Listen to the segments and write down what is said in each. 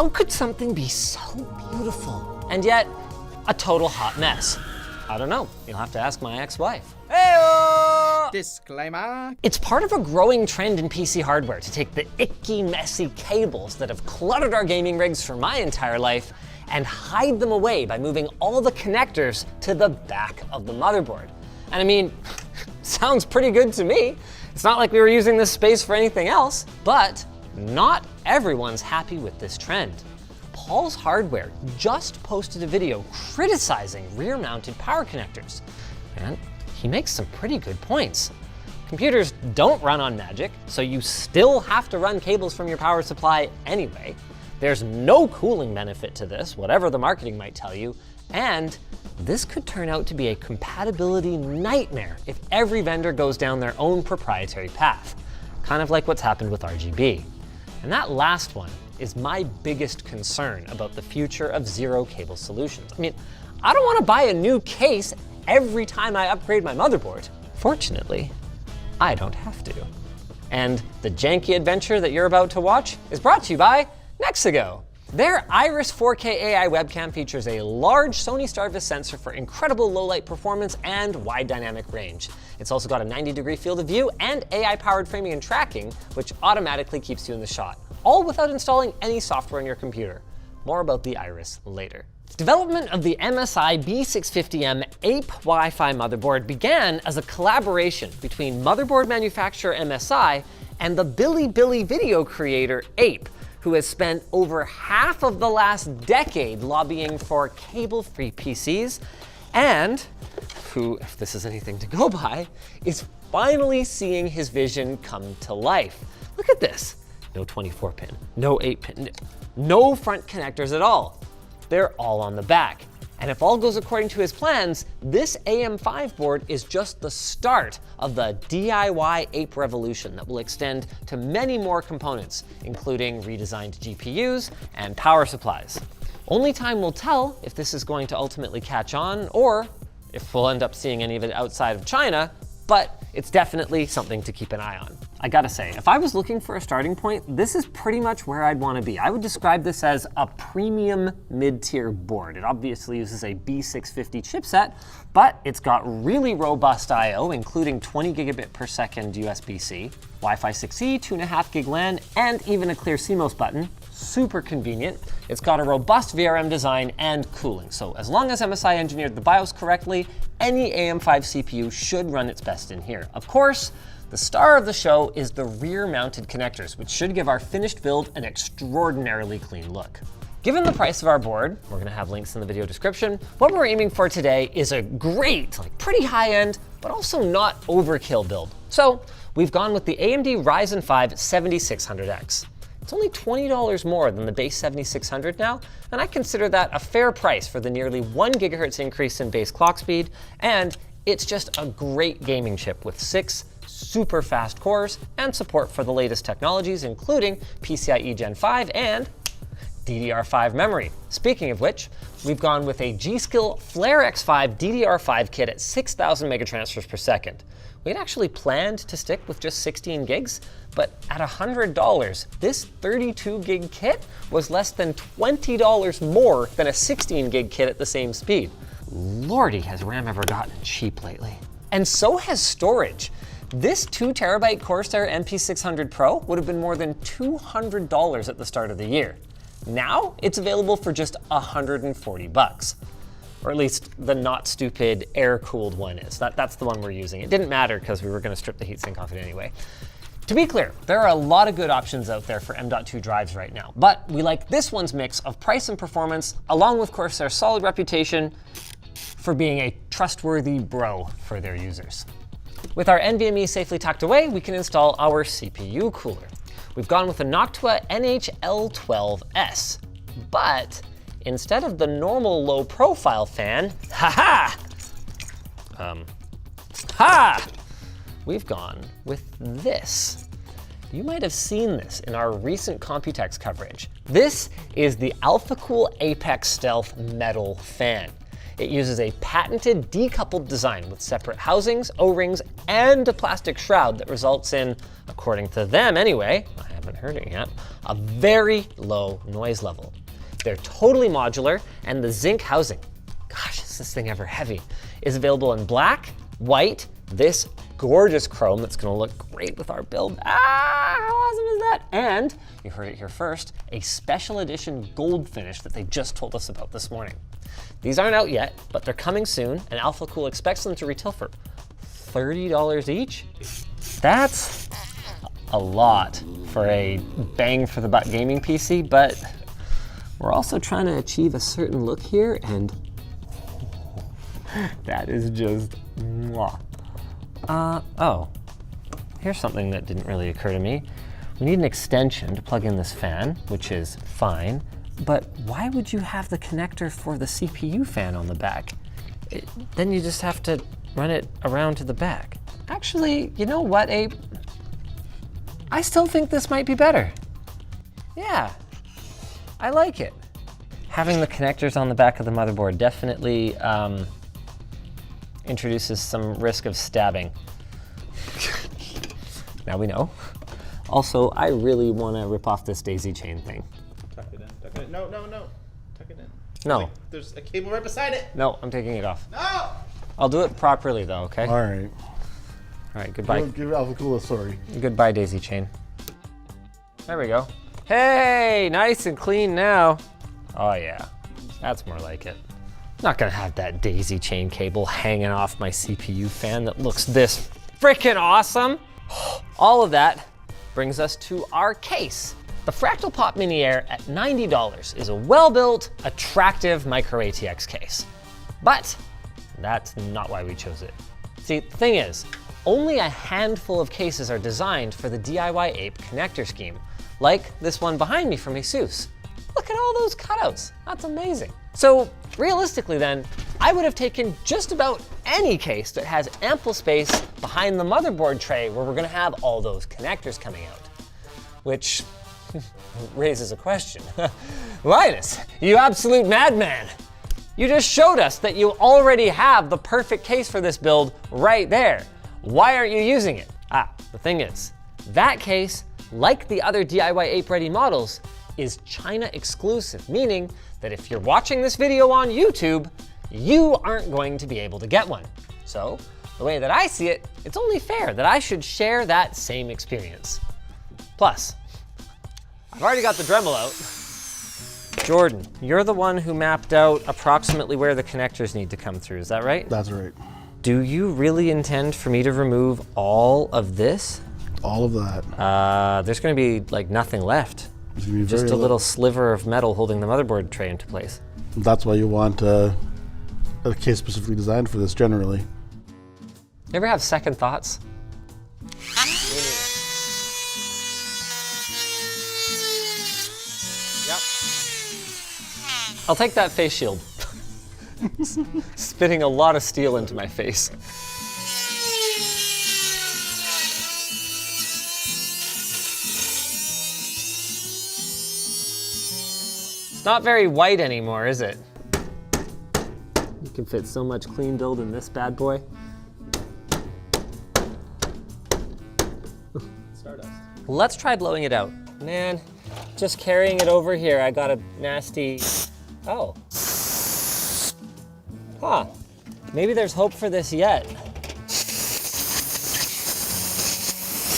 How could something be so beautiful and yet a total hot mess? I don't know. You'll have to ask my ex-wife. Hey-o! Disclaimer. It's part of a growing trend in PC hardware to take the icky, messy cables that have cluttered our gaming rigs for my entire life and hide them away by moving all the connectors to the back of the motherboard. And I mean, sounds pretty good to me. It's not like we were using this space for anything else, but not everyone's happy with this trend. Paul's Hardware just posted a video criticizing rear-mounted power connectors, and he makes some pretty good points. Computers don't run on magic, so you still have to run cables from your power supply anyway. There's no cooling benefit to this, whatever the marketing might tell you, and this could turn out to be a compatibility nightmare if every vendor goes down their own proprietary path, kind of like what's happened with RGB. And that last one is my biggest concern about the future of zero cable solutions. I mean, I don't want to buy a new case every time I upgrade my motherboard. Fortunately, I don't have to. And the janky adventure that you're about to watch is brought to you by NexiGo. Their Iris 4K AI webcam features a large Sony Starvis sensor for incredible low light performance and wide dynamic range. It's also got a 90-degree field of view and AI-powered framing and tracking, which automatically keeps you in the shot, all without installing any software on your computer. More about the Iris later. Development of the MSI B650M APE Wi-Fi motherboard began as a collaboration between motherboard manufacturer MSI and the bilibili video creator APE, who has spent over half of the last decade lobbying for cable-free PCs, and who, if this is anything to go by, is finally seeing his vision come to life. Look at this. No 24-pin, no 8-pin, no front connectors at all. They're all on the back. And if all goes according to his plans, this AM5 board is just the start of the DIY-APE revolution that will extend to many more components, including redesigned GPUs and power supplies. Only time will tell if this is going to ultimately catch on, or if we'll end up seeing any of it outside of China, but it's definitely something to keep an eye on. I gotta say, if I was looking for a starting point, this is pretty much where I'd want to be. I would describe this as a premium mid-tier board. It obviously uses a B650 chipset, but it's got really robust I/O, including 20 gigabit per second USB-C, Wi-Fi 6E, 2.5 gig LAN, and even a clear CMOS button. Super convenient. It's got a robust VRM design and cooling, so as long as MSI engineered the BIOS correctly, any AM5 CPU should run its best in here. Of course, the star of the show is the rear-mounted connectors, which should give our finished build an extraordinarily clean look. Given the price of our board, we're gonna have links in the video description, what we're aiming for today is a great, pretty high-end, but also not overkill build. So we've gone with the AMD Ryzen 5 7600X. It's only $20 more than the base 7600 now, and I consider that a fair price for the nearly 1 gigahertz increase in base clock speed, and it's just a great gaming chip with 6 super fast cores and support for the latest technologies, including PCIe Gen 5 and DDR5 memory. Speaking of which, we've gone with a G.Skill Flare X5 DDR5 kit at 6,000 megatransfers per second. We had actually planned to stick with just 16 gigs, but at $100, this 32 gig kit was less than $20 more than a 16 gig kit at the same speed. Lordy, has RAM ever gotten cheap lately. And so has storage. This 2 terabyte Corsair MP600 Pro would have been more than $200 at the start of the year. Now it's available for just $140. Or at least the not stupid air-cooled one is. That's the one we're using. It didn't matter because we were going to strip the heatsink off it anyway. To be clear, there are a lot of good options out there for M.2 drives right now, but we like this one's mix of price and performance, along with Corsair's solid reputation for being a trustworthy bro for their users. With our NVMe safely tucked away, we can install our CPU cooler. We've gone with the Noctua NHL12S, but instead of the normal low profile fan, we've gone with this. You might have seen this in our recent Computex coverage. This is the AlphaCool Apex Stealth Metal Fan. It uses a patented decoupled design with separate housings, O-rings, and a plastic shroud that results in, according to them anyway, I haven't heard it yet, a very low noise level. They're totally modular, and the zinc housing, gosh, is this thing ever heavy, is available in black, white, this gorgeous chrome that's gonna look great with our build. How awesome is that? And, you heard it here first, a special edition gold finish that they just told us about this morning. These aren't out yet, but they're coming soon, and Alpha Cool expects them to retail for $30 each. That's a lot for a bang for the buck gaming PC, but we're also trying to achieve a certain look here, and that is just mwah. Oh, here's something that didn't really occur to me. We need an extension to plug in this fan, which is fine, but why would you have the connector for the CPU fan on the back? Then you just have to run it around to the back. Actually, you know what, Ape? I still think this might be better. Yeah, I like it. Having the connectors on the back of the motherboard definitely introduces some risk of stabbing. Now we know. Also, I really want to rip off this daisy chain thing. Tuck it in, tuck it in. No, no, no. Tuck it in. No. There's a cable right beside it. No, I'm taking it off. No! I'll do it properly though, okay? All right. All right, goodbye. Give Alpha Cool a story. Goodbye, daisy chain. There we go. Hey, nice and clean now. Oh yeah, that's more like it. Not gonna have that daisy chain cable hanging off my CPU fan that looks this freaking awesome. All of that brings us to our case. The Fractal Pop Mini Air at $90 is a well-built, attractive micro ATX case. But that's not why we chose it. See, the thing is, only a handful of cases are designed for the DIY-APE connector scheme, like this one behind me from ASUS. Look at all those cutouts, that's amazing. So realistically then, I would have taken just about any case that has ample space behind the motherboard tray where we're gonna have all those connectors coming out. Which raises a question. Linus, you absolute madman. You just showed us that you already have the perfect case for this build right there. Why aren't you using it? The thing is, that case, like the other DIY-APE ready models, is China exclusive, meaning that if you're watching this video on YouTube, you aren't going to be able to get one. So, the way that I see it, it's only fair that I should share that same experience. Plus, I've already got the Dremel out. Jordan, you're the one who mapped out approximately where the connectors need to come through, is that right? That's right. Do you really intend for me to remove all of this? All of that. There's gonna be like nothing left. Just a little sliver of metal holding the motherboard tray into place. That's why you want a case specifically designed for this generally. You ever have second thoughts? Yep. I'll take that face shield. Spitting a lot of steel into my face. It's not very white anymore, is it? You can fit so much clean build in this bad boy. Stardust. Let's try blowing it out. Man, just carrying it over here, I got a nasty, oh. Huh, maybe there's hope for this yet.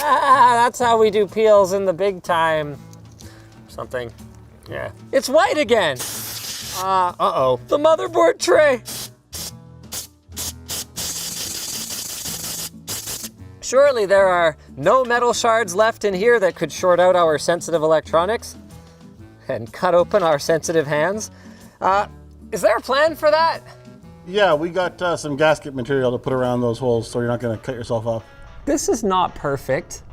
That's how we do peels in the big time. Something. Yeah. It's white again. Uh-oh. The motherboard tray. Surely there are no metal shards left in here that could short out our sensitive electronics and cut open our sensitive hands. Is there a plan for that? Yeah, we got some gasket material to put around those holes so you're not gonna cut yourself up. This is not perfect.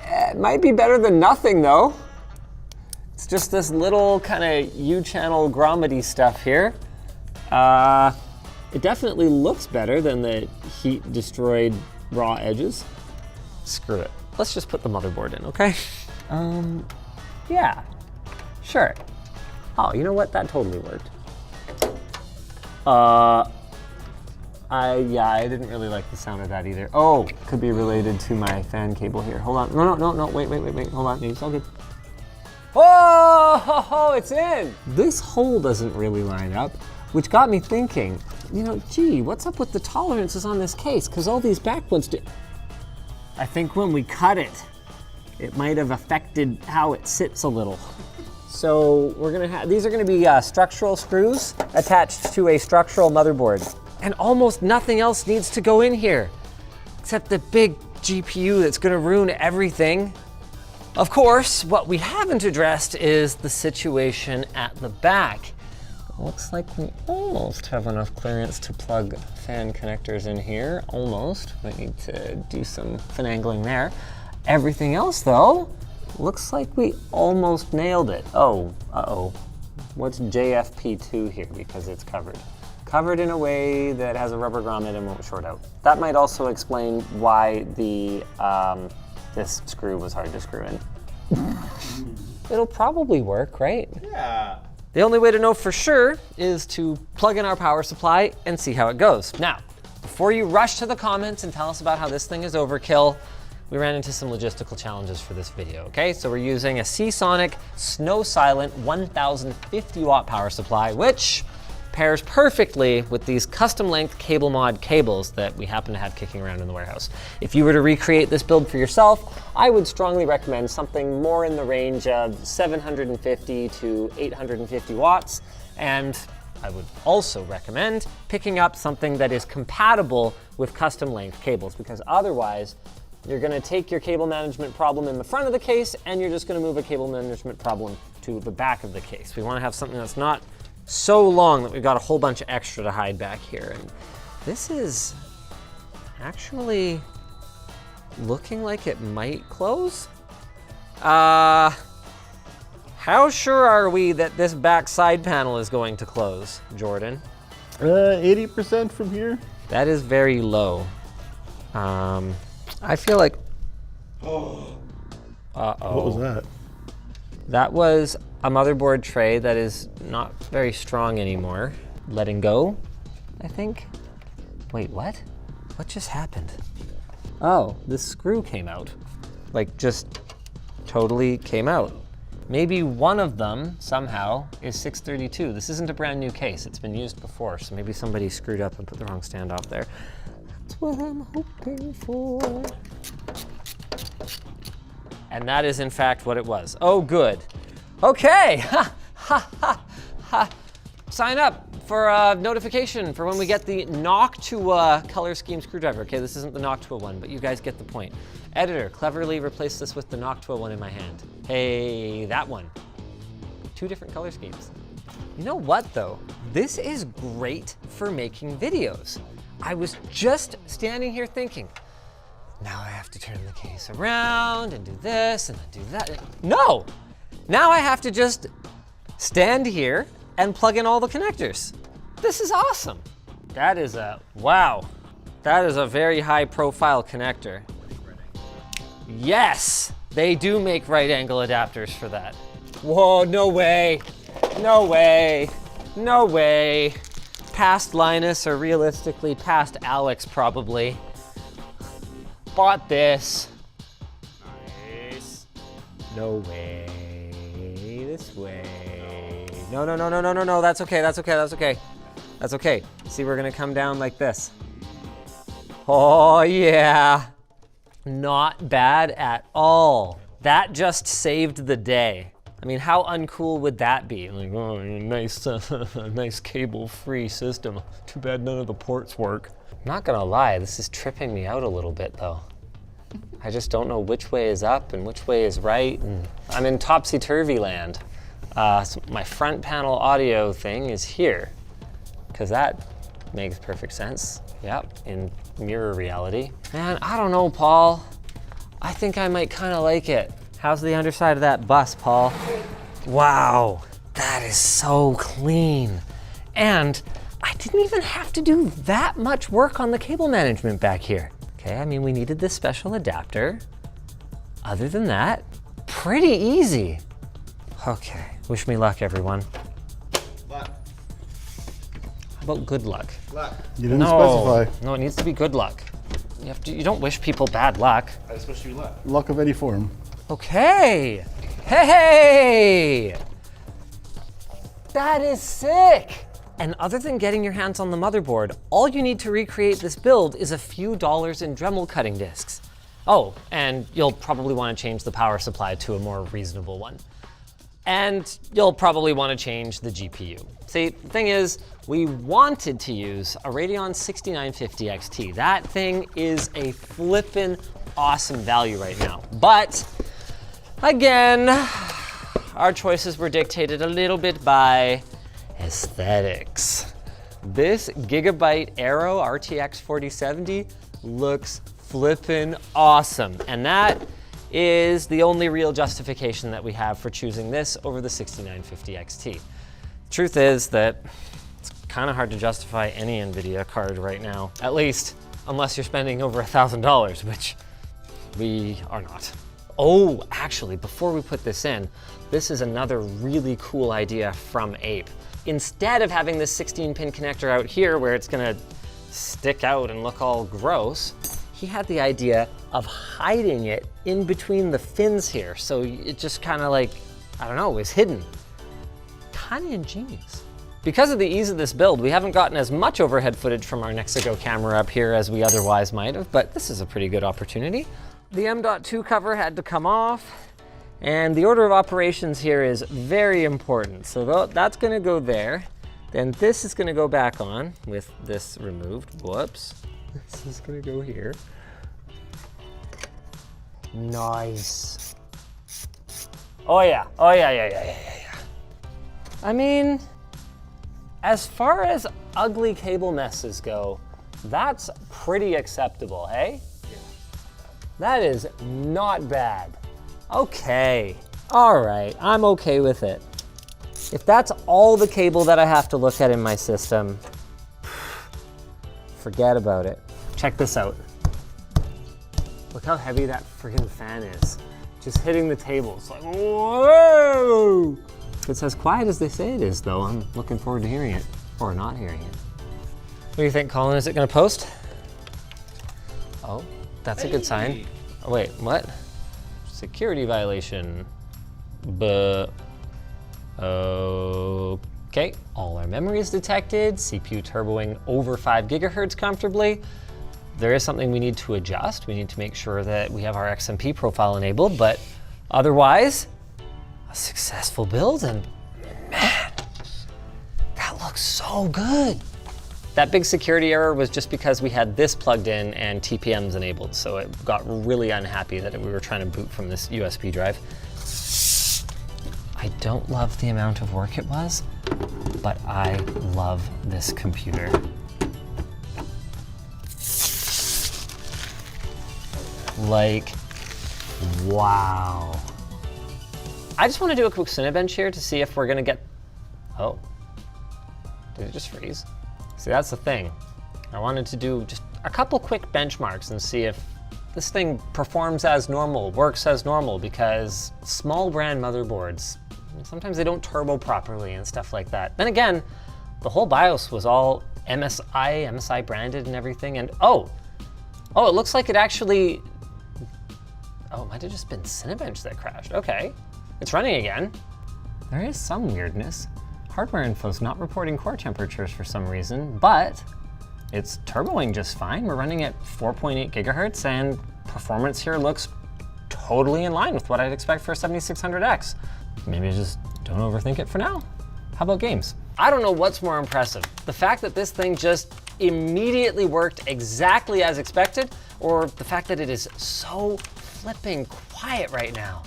It might be better than nothing though. It's just this little kind of U-channel grommet-y stuff here. It definitely looks better than the heat-destroyed raw edges. Screw it. Let's just put the motherboard in, okay? Yeah, sure. Oh, you know what? That totally worked. I didn't really like the sound of that either. Oh, could be related to my fan cable here. Hold on. No, wait. Hold on, maybe it's all good. Oh, it's in! This hole doesn't really line up, which got me thinking, you know, gee, what's up with the tolerances on this case? Because all these back ones do. I think when we cut it, it might have affected how it sits a little. So we're gonna have, these are gonna be structural screws attached to a structural motherboard. And almost nothing else needs to go in here, except the big GPU that's gonna ruin everything. Of course, what we haven't addressed is the situation at the back. Looks like we almost have enough clearance to plug fan connectors in here, almost. Might need to do some finagling there. Everything else though, looks like we almost nailed it. Oh, uh-oh. What's JFP2 here because it's covered? Covered in a way that has a rubber grommet and won't short out. That might also explain why the this screw was hard to screw in. It'll probably work, right? Yeah. The only way to know for sure is to plug in our power supply and see how it goes. Now, before you rush to the comments and tell us about how this thing is overkill, we ran into some logistical challenges for this video, okay? So we're using a Seasonic Snow Silent 1050 watt power supply, which pairs perfectly with these custom length cable mod cables that we happen to have kicking around in the warehouse. If you were to recreate this build for yourself, I would strongly recommend something more in the range of 750 to 850 watts. And I would also recommend picking up something that is compatible with custom length cables, because otherwise you're gonna take your cable management problem in the front of the case and you're just gonna move a cable management problem to the back of the case. We wanna have something that's not so long that we've got a whole bunch of extra to hide back here. And this is actually looking like it might close. How sure are we that this back side panel is going to close, Jordan? 80% from here. That is very low. I feel like, uh-oh. What was that? That was a motherboard tray that is not very strong anymore. Letting go, I think. Wait, what? What just happened? Oh, this screw came out. Like, just totally came out. Maybe one of them, somehow, is 632. This isn't a brand new case. It's been used before, so maybe somebody screwed up and put the wrong standoff there. That's what I'm hoping for. And that is, in fact, what it was. Oh, good. Okay, Sign up for a notification for when we get the Noctua color scheme screwdriver. Okay, this isn't the Noctua one, but you guys get the point. Editor, cleverly replace this with the Noctua one in my hand. Hey, that one. 2 different color schemes. You know what though? This is great for making videos. I was just standing here thinking, now I have to turn the case around and do this and then do that. No! Now I have to just stand here and plug in all the connectors. This is awesome. That is a, wow. That is a very high profile connector. Yes, they do make right angle adapters for that. Whoa, no way, no way, no way. Past Linus, or realistically past Alex probably, bought this. Nice. No way. This way. No, that's okay, that's okay, that's okay. That's okay. See, we're gonna come down like this. Oh yeah. Not bad at all. That just saved the day. I mean, how uncool would that be? Like, oh, nice, nice cable-free system. Too bad none of the ports work. I'm not gonna lie, this is tripping me out a little bit though. I just don't know which way is up and which way is right. And I'm in topsy-turvy land. So my front panel audio thing is here, because that makes perfect sense. Yep, in mirror reality. Man, I don't know, Paul. I think I might kind of like it. How's the underside of that bus, Paul? Wow, that is so clean. And I didn't even have to do that much work on the cable management back here. Okay, I mean, we needed this special adapter. Other than that, pretty easy. Okay, wish me luck, everyone. What? How about good luck? Luck. You didn't specify. No, it needs to be good luck. You don't wish people bad luck. I just wish you luck. Luck of any form. Okay. Hey! That is sick! And other than getting your hands on the motherboard, all you need to recreate this build is a few dollars in Dremel cutting discs. Oh, and you'll probably want to change the power supply to a more reasonable one. And you'll probably want to change the GPU. See, the thing is, we wanted to use a Radeon 6950 XT. That thing is a flippin' awesome value right now. But, again, our choices were dictated a little bit by aesthetics. This Gigabyte Aero RTX 4070 looks flippin' awesome. And that is the only real justification that we have for choosing this over the 6950 XT. Truth is that it's kind of hard to justify any NVIDIA card right now, at least unless you're spending over $1,000, which we are not. Oh, actually, before we put this in, this is another really cool idea from APE. Instead of having this 16-pin connector out here where it's gonna stick out and look all gross, he had the idea of hiding it in between the fins here. So it just kind of like, I don't know, is hidden. Kind of ingenious. Because of the ease of this build, we haven't gotten as much overhead footage from our NexiGo camera up here as we otherwise might have, but this is a pretty good opportunity. The M.2 cover had to come off, and the order of operations here is very important. So that's gonna go there. Then this is gonna go back on with this removed. Whoops. This is gonna go here. Nice. Oh yeah, oh yeah. I mean, as far as ugly cable messes go, that's pretty acceptable, hey? Yeah. That is not bad. Okay, all right, I'm okay with it. If that's all the cable that I have to look at in my system, forget about it. Check this out. Look how heavy that freaking fan is. Just hitting the table, it's like, whoa! If it's as quiet as they say it is though, I'm looking forward to hearing it, or not hearing it. What do you think, Colin? Is it gonna post? Oh, that's a good sign. Oh, wait, what? Security violation. Okay, all our memories detected, CPU turboing over 5 gigahertz comfortably. There is something we need to adjust. We need to make sure that we have our XMP profile enabled, but otherwise, a successful build, and man, that looks so good. That big security error was just because we had this plugged in and TPMs enabled, so it got really unhappy that we were trying to boot from this USB drive. I don't love the amount of work it was, but I love this computer. Like, wow. I just want to do a quick Cinebench here to see if we're gonna get, oh, did it just freeze? See, that's the thing. I wanted to do just a couple quick benchmarks and see if this thing performs as normal, works as normal, because small brand motherboards, sometimes they don't turbo properly and stuff like that. Then again, the whole BIOS was all MSI branded and everything, and oh, it looks like it actually, oh, it might have just been Cinebench that crashed. Okay, it's running again. There is some weirdness. Hardware info's not reporting core temperatures for some reason, but it's turboing just fine. We're running at 4.8 gigahertz and performance here looks totally in line with what I'd expect for a 7600X. Maybe I just don't overthink it for now. How about games? I don't know what's more impressive. The fact that this thing just immediately worked exactly as expected, or the fact that it is so flipping quiet right now.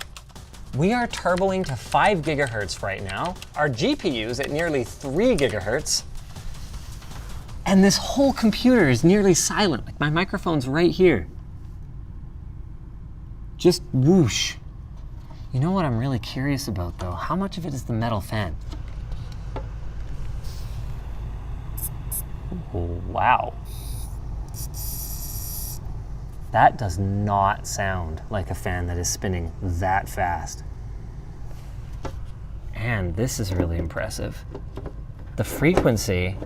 We are turboing to 5 gigahertz right now. Our GPU's at nearly 3 gigahertz. And this whole computer is nearly silent. Like my microphone's right here. Just whoosh. You know what I'm really curious about though? How much of it is the metal fan? Oh, wow. That does not sound like a fan that is spinning that fast. And this is really impressive. The frequency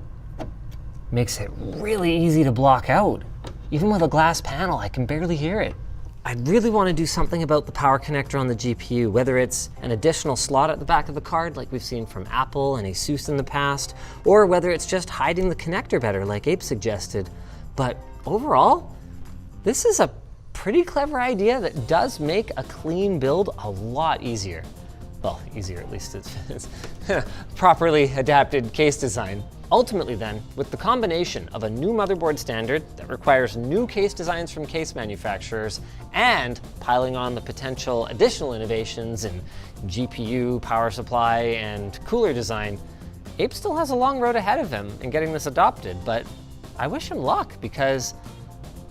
makes it really easy to block out. Even with a glass panel, I can barely hear it. I'd really want to do something about the power connector on the GPU, whether it's an additional slot at the back of the card like we've seen from Apple and ASUS in the past, or whether it's just hiding the connector better like APE suggested. But overall, this is a pretty clever idea that does make a clean build a lot easier. Well, easier at least it's properly adapted case design. Ultimately then, with the combination of a new motherboard standard that requires new case designs from case manufacturers and piling on the potential additional innovations in GPU, power supply, and cooler design, APE still has a long road ahead of him in getting this adopted, but I wish him luck because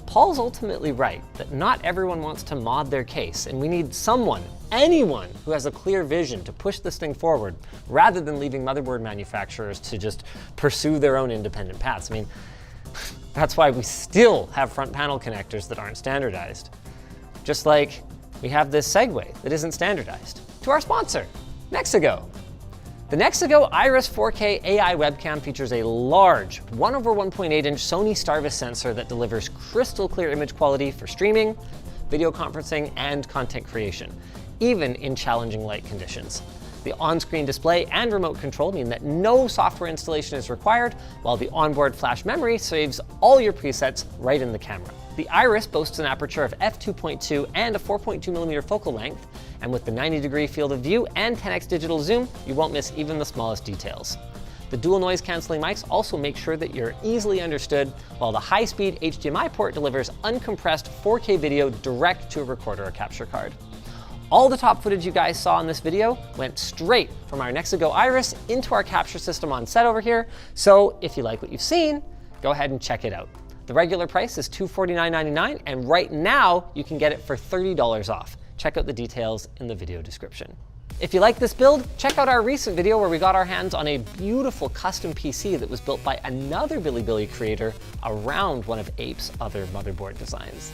Paul's ultimately right that not everyone wants to mod their case, and we need someone, anyone who has a clear vision to push this thing forward rather than leaving motherboard manufacturers to just pursue their own independent paths. I mean, that's why we still have front panel connectors that aren't standardized. Just like we have this segue that isn't standardized. To our sponsor, NexiGo. The NexiGo Iris 4K AI webcam features a large 1/1.8-inch Sony Starvis sensor that delivers crystal clear image quality for streaming, video conferencing, and content creation, even in challenging light conditions. The on-screen display and remote control mean that no software installation is required, while the onboard flash memory saves all your presets right in the camera. The Iris boasts an aperture of f2.2 and a 4.2mm focal length, and with the 90-degree field of view and 10x digital zoom, you won't miss even the smallest details. The dual noise cancelling mics also make sure that you're easily understood, while the high-speed HDMI port delivers uncompressed 4K video direct to a recorder or capture card. All the top footage you guys saw in this video went straight from our NexiGo Iris into our capture system on set over here, so if you like what you've seen, go ahead and check it out. The regular price is $249.99, and right now you can get it for $30 off. Check out the details in the video description. If you like this build, check out our recent video where we got our hands on a beautiful custom PC that was built by another bilibili creator around one of APE's other motherboard designs.